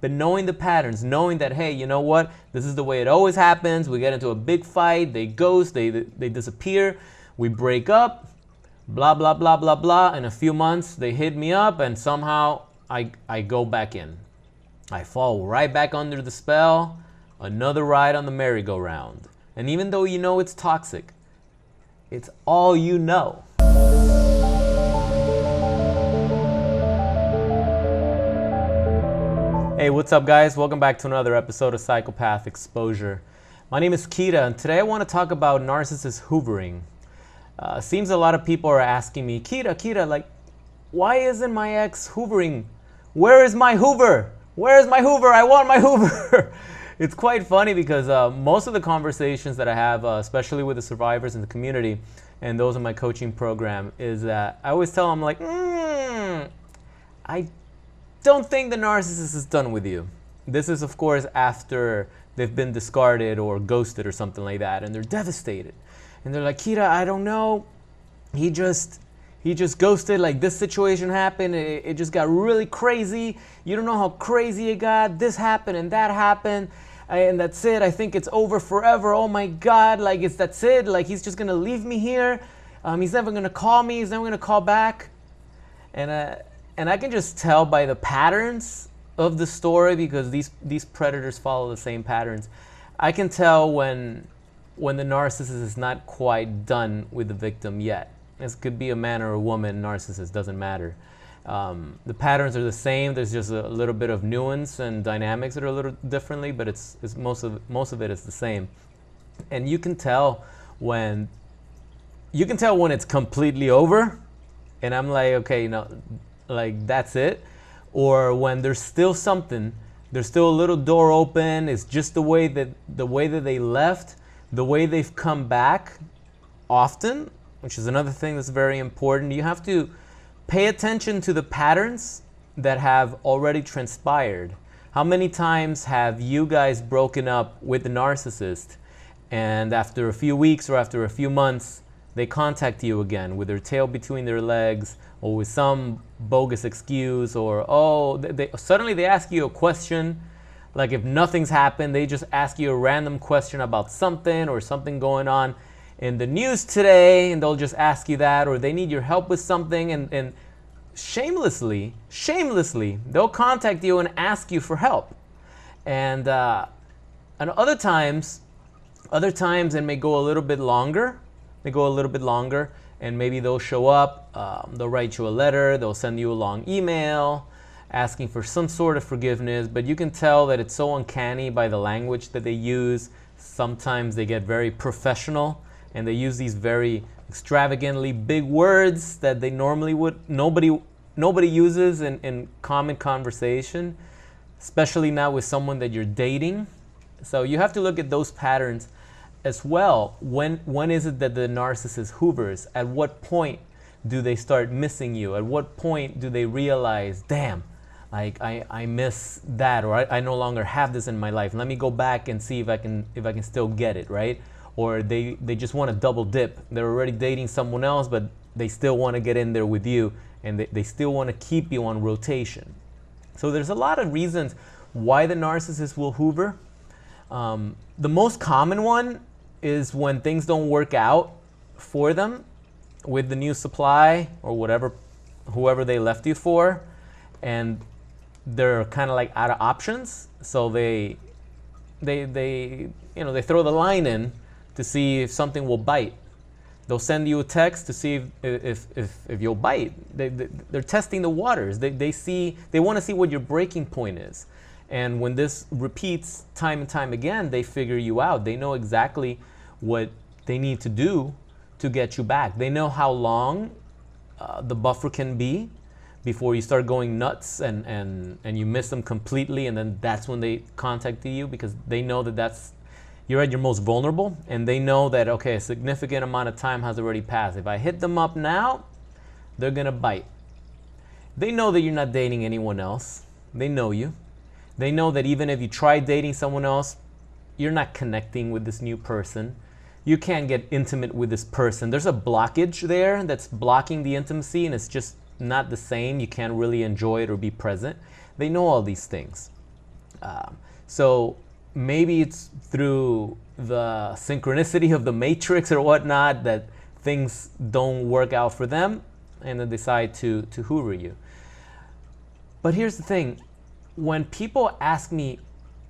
But knowing the patterns, knowing that, hey, you know what, this is the way it always happens. We get into a big fight, they ghost, they disappear, we break up, blah, blah, blah, blah, blah. In a few months, they hit me up, and somehow I go back in. I fall right back under the spell, another ride on the merry-go-round. And even though you know it's toxic, it's all you know. Hey, what's up guys? Welcome back to another episode of Psychopath Exposure. My name is Kita, and today I want to talk about narcissist hoovering. Seems a lot of people are asking me, Kita, like, why isn't my ex hoovering? Where is my Hoover? Where is my Hoover? I want my Hoover. It's quite funny because most of the conversations that I have, especially with the survivors in the community and those in my coaching program, is that I always tell them, like, I don't think the narcissist is done with you. This is, of course, after they've been discarded or ghosted or something like that, and they're devastated. And they're like, Kita, I don't know. He just ghosted. Like, this situation happened. It just got really crazy. You don't know how crazy it got. This happened and that happened. And that's it. I think it's over forever. Oh my God. Like, that's it. Like, he's just going to leave me here. He's never going to call me. He's never going to call back. And I can just tell by the patterns of the story, because these predators follow the same patterns. I can tell when the narcissist is not quite done with the victim yet. This could be a man or a woman, narcissist, doesn't matter. The patterns are the same. There's just a little bit of nuance and dynamics that are a little differently, but it's most of it is the same. And you can tell when it's completely over, and I'm like, okay, like, that's it. Or when there's still something, there's still a little door open. It's just the way that they left, the way they've come back often, which is another thing that's very important. You have to pay attention to the patterns that have already transpired. How many times have you guys broken up with the narcissist, and after a few weeks or after a few months, they contact you again with their tail between their legs, or with some bogus excuse, or suddenly they ask you a question, like if nothing's happened, they just ask you a random question about something or something going on in the news today, and they'll just ask you that, or they need your help with something, and shamelessly, they'll contact you and ask you for help. And other times it may go a little bit longer. And maybe they'll show up, they'll write you a letter, they'll send you a long email asking for some sort of forgiveness, but you can tell that it's so uncanny by the language that they use. Sometimes they get very professional, and they use these very extravagantly big words that they normally nobody uses in common conversation, especially not with someone that you're dating. So you have to look at those patterns as well. When is it that the narcissist hoovers? At what point do they start missing you? At what point do they realize, damn, like I miss that, or I no longer have this in my life. Let me go back and see if I can still get it, right? Or they just want to double dip. They're already dating someone else, but they still want to get in there with you, and they still want to keep you on rotation. So there's a lot of reasons why the narcissist will hoover. The most common one is when things don't work out for them with the new supply or whoever they left you for, and they're kind of like out of options. So they throw the line in to see if something will bite. They'll send you a text to see if you'll bite. They're testing the waters. They want to see what your breaking point is. And when this repeats time and time again, they figure you out. They know exactly what they need to do to get you back. They know how long the buffer can be before you start going nuts and you miss them completely, and then that's when they contact you, because they know that you're at your most vulnerable, and they know that, okay, a significant amount of time has already passed. If I hit them up now, they're gonna bite. They know that you're not dating anyone else. They know you. They know that even if you try dating someone else, you're not connecting with this new person. You can't get intimate with this person. There's a blockage there that's blocking the intimacy, and it's just not the same. You can't really enjoy it or be present. They know all these things. So maybe it's through the synchronicity of the matrix or whatnot that things don't work out for them and they decide to hoover you. But here's the thing. When people ask me,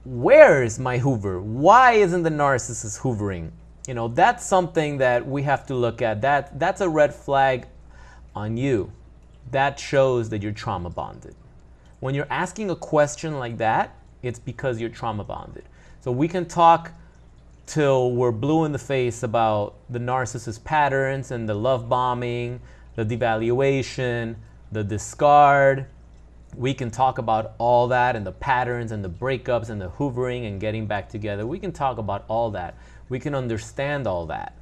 where is my hoover? Why isn't the narcissist hoovering? You know, that's something that we have to look at. That's a red flag on you. That shows that you're trauma bonded. When you're asking a question like that, it's because you're trauma bonded. So we can talk till we're blue in the face about the narcissist patterns and the love bombing, the devaluation, the discard. We can talk about all that and the patterns and the breakups and the hoovering and getting back together. We can talk about all that. We can understand all that.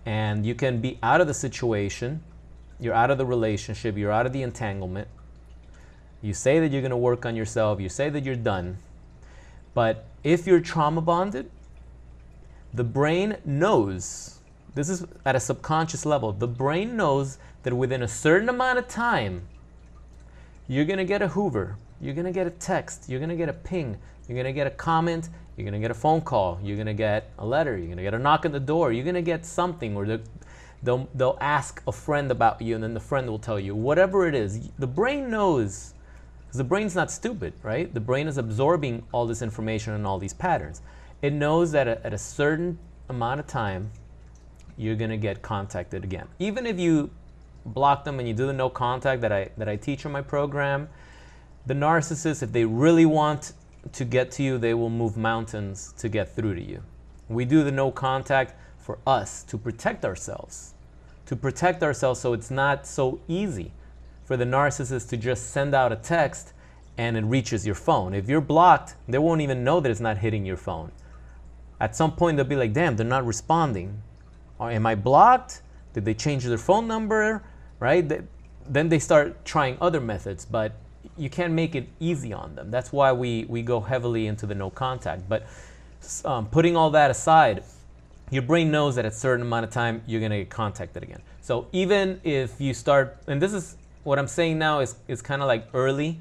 And you can be out of the situation. You're out of the relationship. You're out of the entanglement. You say that you're going to work on yourself. You say that you're done. But if you're trauma bonded, the brain knows, this is at a subconscious level, the brain knows that within a certain amount of time, you're going to get a hoover. You're going to get a text. You're going to get a ping. You're going to get a comment. You're going to get a phone call. You're going to get a letter. You're going to get a knock at the door. You're going to get something, or they'll ask a friend about you, and then the friend will tell you. Whatever it is, the brain knows, because the brain's not stupid, right? The brain is absorbing all this information and all these patterns. It knows that at a certain amount of time, you're going to get contacted again. Even if you block them and you do the no contact that I teach in my program, the narcissists, if they really want to get to you, they will move mountains to get through to you. We do the no contact for us to protect ourselves. So it's not so easy for the narcissist to just send out a text and it reaches your phone. If you're blocked, they won't even know that it's not hitting your phone. At some point, they'll be like, damn, they're not responding. Or am I blocked? Did they change their phone number? Right? Then they start trying other methods, but you can't make it easy on them. That's why we go heavily into the no contact. But putting all that aside, your brain knows that at a certain amount of time, you're going to get contacted again. So even if you start, and this is what I'm saying now is kind of like early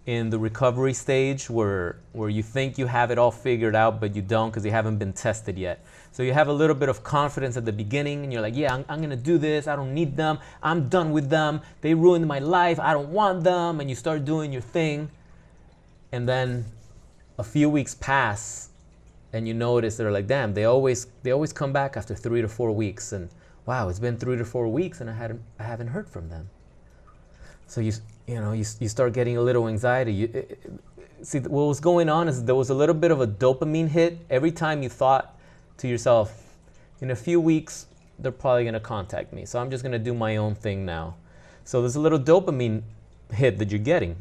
in the recovery stage where you think you have it all figured out, but you don't because you haven't been tested yet. So you have a little bit of confidence at the beginning and you're like, yeah, I'm going to do this. I don't need them. I'm done with them. They ruined my life. I don't want them. And you start doing your thing. And then a few weeks pass and you notice they're like, damn, they always come back after 3 to 4 weeks. And wow, it's been 3 to 4 weeks and I haven't heard from them. So you start getting a little anxiety. See, what was going on is there was a little bit of a dopamine hit every time you thought to yourself, in a few weeks, they're probably going to contact me. So I'm just going to do my own thing now. So there's a little dopamine hit that you're getting.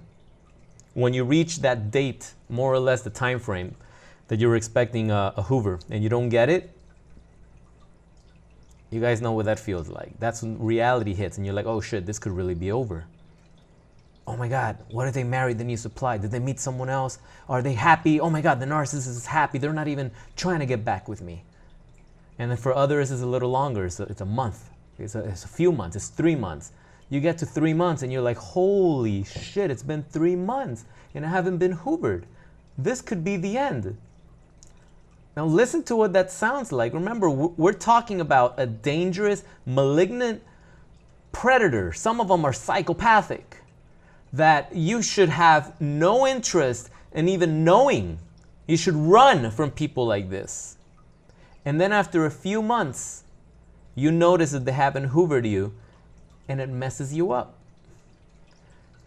When you reach that date, more or less the time frame that you're expecting a hoover, and you don't get it, you guys know what that feels like. That's when reality hits and you're like, oh shit, this could really be over. Oh my God, what if they married the new supply? Did they meet someone else? Are they happy? Oh my God, the narcissist is happy. They're not even trying to get back with me. And then for others, it's a little longer. It's a month. It's a few months. It's 3 months. You get to 3 months and you're like, holy shit, it's been 3 months and I haven't been hoovered. This could be the end. Now listen to what that sounds like. Remember, we're talking about a dangerous, malignant predator. Some of them are psychopathic. That you should have no interest in even knowing. You should run from people like this. And then after a few months, you notice that they haven't hoovered you and it messes you up.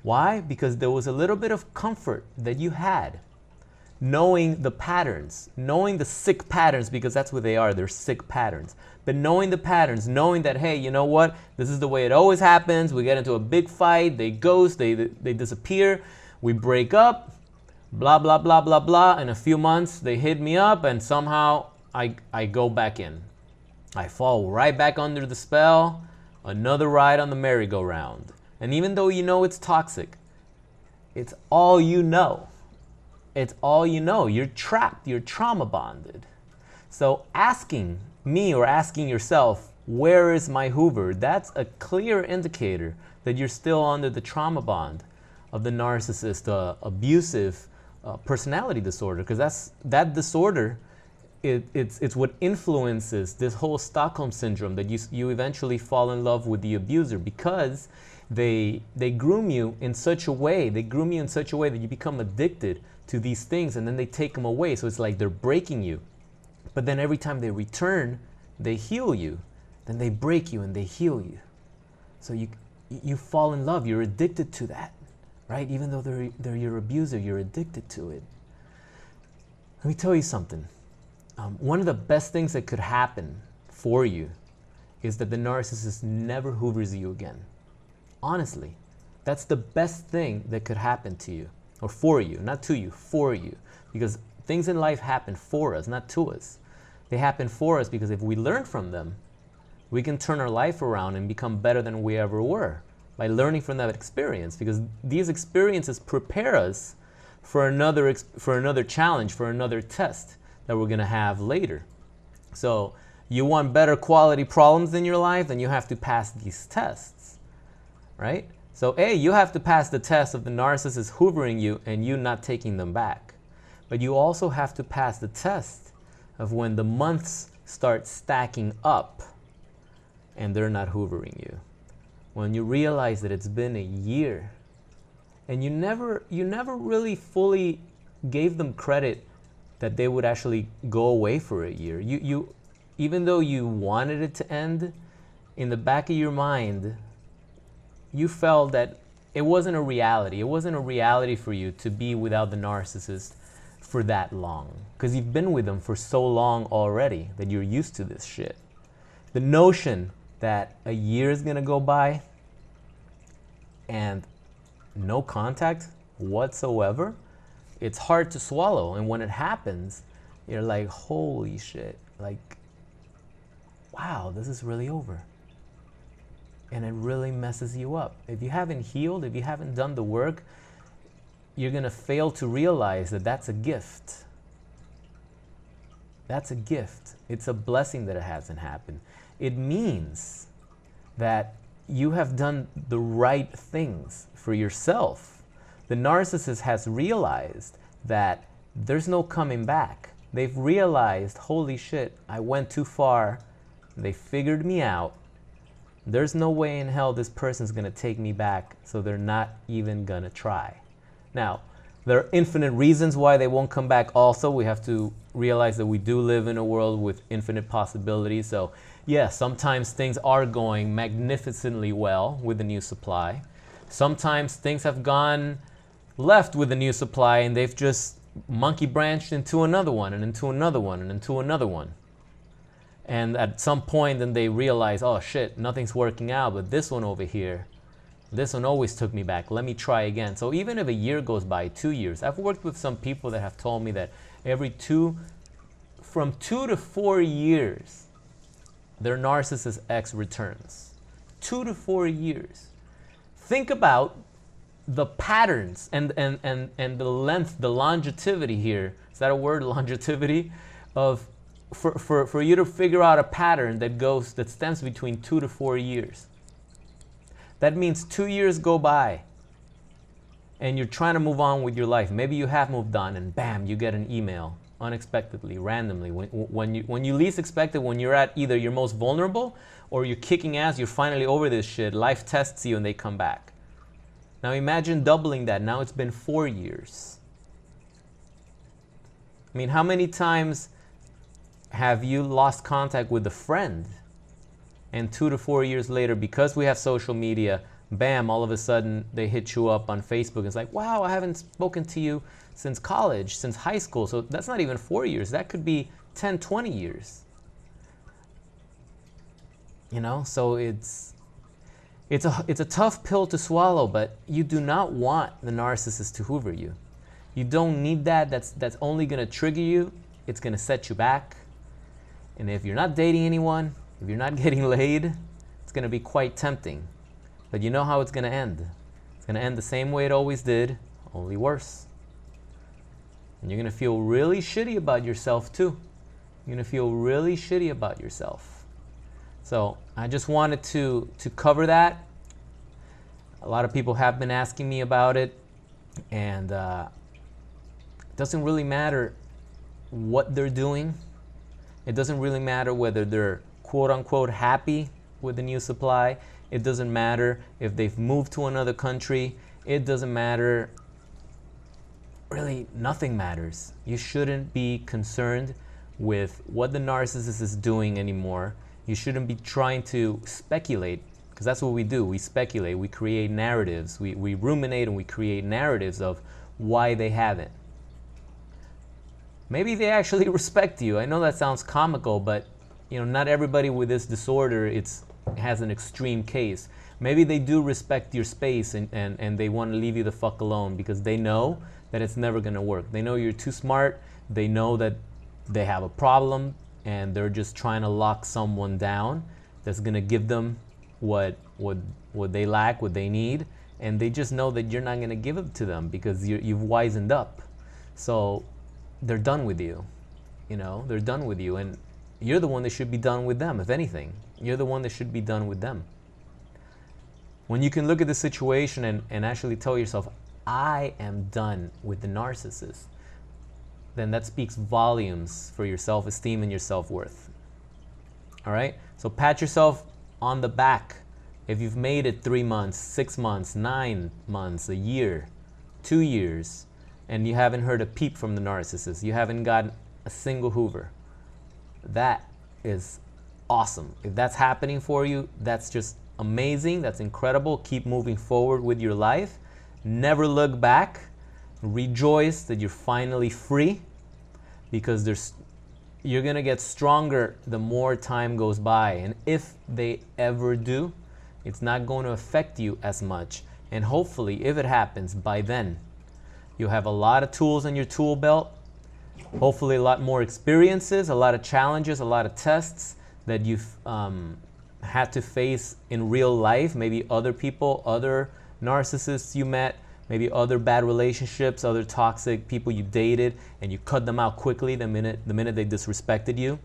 Why? Because there was a little bit of comfort that you had knowing the patterns, knowing the sick patterns, because that's what they are, they're sick patterns. But knowing the patterns, knowing that, hey, you know what, this is the way it always happens, we get into a big fight, they ghost, they disappear, we break up, blah, blah, blah, blah, blah. In a few months, they hit me up and somehow I go back in. I fall right back under the spell, another ride on the merry-go-round. And even though you know it's toxic, it's all you know. It's all you know. You're trapped. You're trauma bonded. So asking me or asking yourself, where is my hoover? That's a clear indicator that you're still under the trauma bond of the narcissist, abusive, personality disorder, because that disorder, it's what influences this whole Stockholm syndrome, that you eventually fall in love with the abuser, because they groom you in such a way, that you become addicted to these things, and then they take them away. So it's like they're breaking you, but then every time they return, they heal you. Then they break you and they heal you. So you fall in love. You're addicted to that, right? Even though they're your abuser, you're addicted to it. Let me tell you something. One of the best things that could happen for you is that the narcissist never hoovers you again. Honestly, that's the best thing that could happen to you, or for you, not to you, for you. Because things in life happen for us, not to us. They happen for us because if we learn from them, we can turn our life around and become better than we ever were by learning from that experience, because these experiences prepare us for another challenge, for another test that we're going to have later. So you want better quality problems in your life, then you have to pass these tests, right? So you have to pass the test of the narcissist hoovering you and you not taking them back. But you also have to pass the test of when the months start stacking up and they're not hoovering you. When you realize that it's been a year and you never really fully gave them credit that they would actually go away for a year. You even though you wanted it to end, in the back of your mind, you felt that it wasn't a reality. It wasn't a reality for you to be without the narcissist for that long, because you've been with them for so long already that you're used to this shit. The notion that a year is gonna go by and no contact whatsoever, it's hard to swallow. And when it happens, you're like, holy shit, like, wow, this is really over. And it really messes you up. If you haven't healed, if you haven't done the work, you're gonna fail to realize that that's a gift. That's a gift. It's a blessing that it hasn't happened. It means that you have done the right things for yourself. The narcissist has realized that there's no coming back. They've realized, holy shit, I went too far. They figured me out. There's no way in hell this person's gonna take me back, so they're not even gonna try. Now, there are infinite reasons why they won't come back also. We have to realize that we do live in a world with infinite possibilities. So yeah, sometimes things are going magnificently well with the new supply. Sometimes things have gone left with the new supply and they've just monkey branched into another one and into another one and into another one. And at some point then they realize, oh shit, nothing's working out, but this one over here, this one always took me back. Let me try again. So even if a year goes by, 2 years, I've worked with some people that have told me that from 2 to 4 years, their narcissist ex returns. 2 to 4 years. Think about the patterns and the length, the longevity here. Is that a word, longevity? For you to figure out a pattern that stems between 2 to 4 years. That means 2 years go by and you're trying to move on with your life. Maybe you have moved on and bam, you get an email unexpectedly, randomly. When you least expect it, when you're at either your most vulnerable or you're kicking ass, you're finally over this shit, life tests you and they come back. Now imagine doubling that. Now it's been 4 years. I mean, how many times have you lost contact with a friend and 2 to 4 years later, because we have social media, bam, all of a sudden they hit you up on Facebook. It's like, wow, I haven't spoken to you since college, since high school. So that's not even 4 years. That could be 10, 20 years. You know, so it's a tough pill to swallow, but you do not want the narcissist to hoover you. You don't need that. That's only going to trigger you. It's going to set you back. And if you're not dating anyone, if you're not getting laid, it's going to be quite tempting. But you know how it's going to end. It's going to end the same way it always did, only worse. And you're going to feel really shitty about yourself too. You're going to feel really shitty about yourself. So I just wanted to cover that. A lot of people have been asking me about it. And doesn't really matter what they're doing. It doesn't really matter whether they're quote unquote happy with the new supply. It doesn't matter if they've moved to another country. It doesn't matter. Really, nothing matters. You shouldn't be concerned with what the narcissist is doing anymore. You shouldn't be trying to speculate, because that's what we do. We speculate, we create narratives, we ruminate and we create narratives of why they haven't. Maybe they actually respect you. I know that sounds comical, but not everybody with this disorder has an extreme case. Maybe they do respect your space and they want to leave you the fuck alone because they know that it's never going to work. They know you're too smart. They know that they have a problem and they're just trying to lock someone down that's going to give them what they lack, what they need, and they just know that you're not going to give it to them because you've wisened up. So they're done with you. They're done with you, and you're the one that should be done with them. If anything, you're the one that should be done with them. When you can look at the situation and actually tell yourself, I am done with the narcissist, then that speaks volumes for your self-esteem and your self-worth. All right? So pat yourself on the back if you've made it 3 months, 6 months, 9 months, a year, 2 years, and you haven't heard a peep from the narcissist. You haven't gotten a single Hoover. That is awesome. If that's happening for you, that's just amazing. That's incredible. Keep moving forward with your life. Never look back. Rejoice that you're finally free, because you're going to get stronger the more time goes by. And if they ever do, it's not going to affect you as much. And hopefully, if it happens, by then, you'll have a lot of tools in your tool belt. Hopefully a lot more experiences, a lot of challenges, a lot of tests that you've had to face in real life. Maybe other people, other narcissists you met, maybe other bad relationships, other toxic people you dated, and you cut them out quickly the minute they disrespected you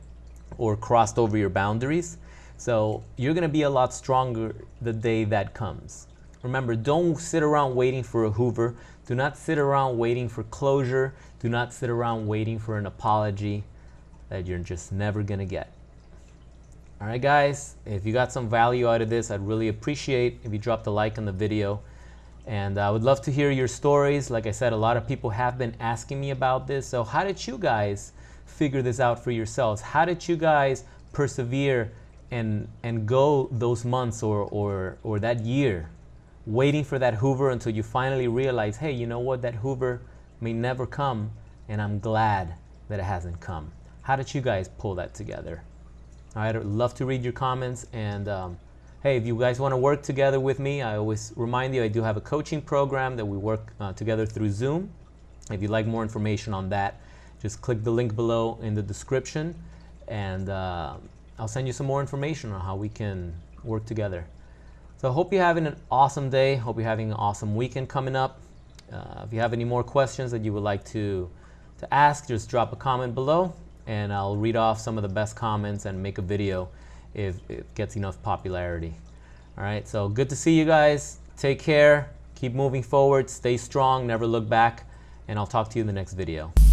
or crossed over your boundaries. So you're going to be a lot stronger the day that comes. Remember, don't sit around waiting for a Hoover. Do not sit around waiting for closure. Do not sit around waiting for an apology that you're just never going to get. All right, guys, if you got some value out of this, I'd really appreciate if you dropped a like on the video. And I would love to hear your stories. Like I said, a lot of people have been asking me about this. So how did you guys figure this out for yourselves? How did you guys persevere and go those months or that year waiting for that Hoover until you finally realize, hey, you know what, that Hoover may never come, and I'm glad that it hasn't come. How did you guys pull that together? All right, I'd love to read your comments. And hey, if you guys want to work together with me, I always remind you I do have a coaching program that we work together through Zoom. If you'd like more information on that, just click the link below in the description, and I'll send you some more information on how we can work together. So I hope you're having an awesome day. Hope you're having an awesome weekend coming up. If you have any more questions that you would like to ask, just drop a comment below, and I'll read off some of the best comments and make a video if it gets enough popularity. All right, so good to see you guys. Take care. Keep moving forward. Stay strong. Never look back. And I'll talk to you in the next video.